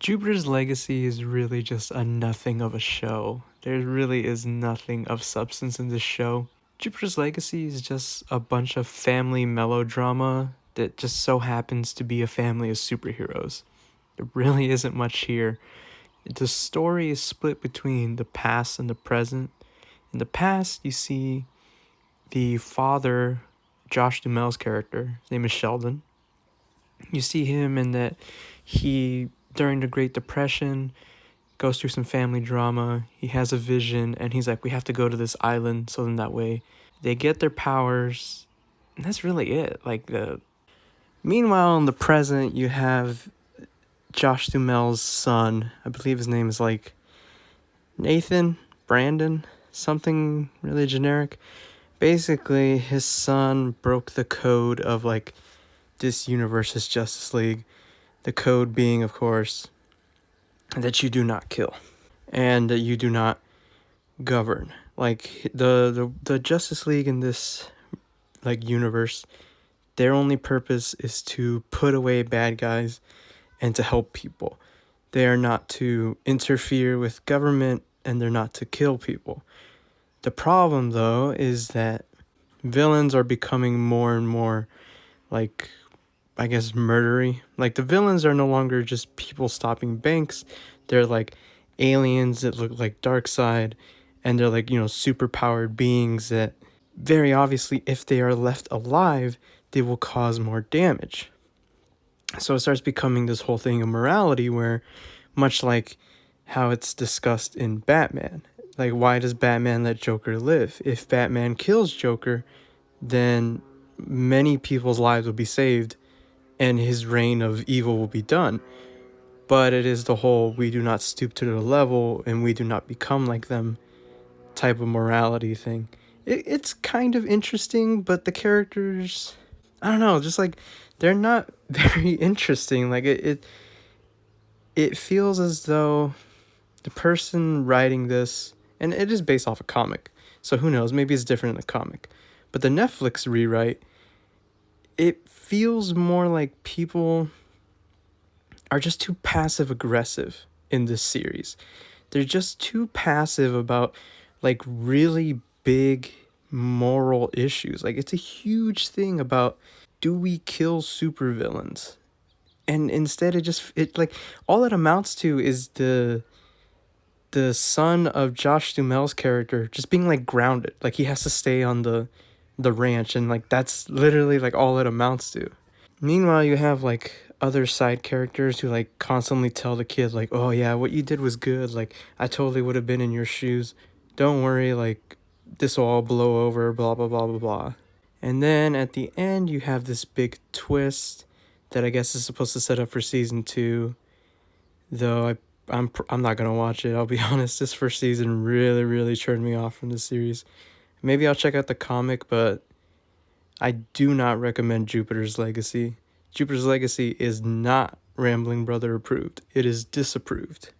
Jupiter's Legacy is really just a nothing of a show. There really is nothing of substance in this show. Jupiter's Legacy is just a bunch of family melodrama that just so happens to be a family of superheroes. There really isn't much here. The story is split between the past and the present. In the past, you see the father, Josh Duhamel's character, his name is Sheldon. You see him in that he, during the Great Depression, goes through some family drama. He has a vision, and he's like, we have to go to this island, so then that way they get their powers. And that's really it. Meanwhile, in the present, you have Josh Duhamel's son. I believe his name is like Nathan, Brandon, something really generic. Basically, his son broke the code of like this universe's Justice League. The code being, of course, that you do not kill and that you do not govern. Like the Justice League in this like universe, their only purpose is to put away bad guys and to help people. They are not to interfere with government, and they're not to kill people. The problem though is that villains are becoming more and more like, I guess, murdery. Like the villains are no longer just people stopping banks. They're like aliens that look like Darkseid, and they're like, super powered beings that very obviously, if they are left alive, they will cause more damage. So it starts becoming this whole thing of morality where, much like how it's discussed in Batman, like, why does Batman let Joker live? If Batman kills Joker, then many people's lives will be saved and his reign of evil will be done. But it is the whole we do not stoop to their level and we do not become like them type of morality thing. It's kind of interesting, but the characters, I don't know, just like they're not very interesting. Like it feels as though the person writing this, and it is based off a comic, so who knows, maybe it's different in the comic. But the Netflix rewrite, it feels more like people are just too passive aggressive in this series. They're just too passive about like really big moral issues. Like it's a huge thing about, do we kill supervillains? And instead it like all it amounts to is the son of Josh Duhamel's character just being like grounded. Like he has to stay on the ranch, and like that's literally like all it amounts to. Meanwhile, you have like other side characters who like constantly tell the kid like, "Oh yeah, what you did was good. Like I totally would have been in your shoes. Don't worry, like this will all blow over, blah blah blah blah blah." And then at the end, you have this big twist that I guess is supposed to set up for season 2. Though I'm not gonna watch it. I'll be honest. This first season really turned me off from the series. Maybe I'll check out the comic, but I do not recommend Jupiter's Legacy. Jupiter's Legacy is not Rambling Brother approved. It is disapproved.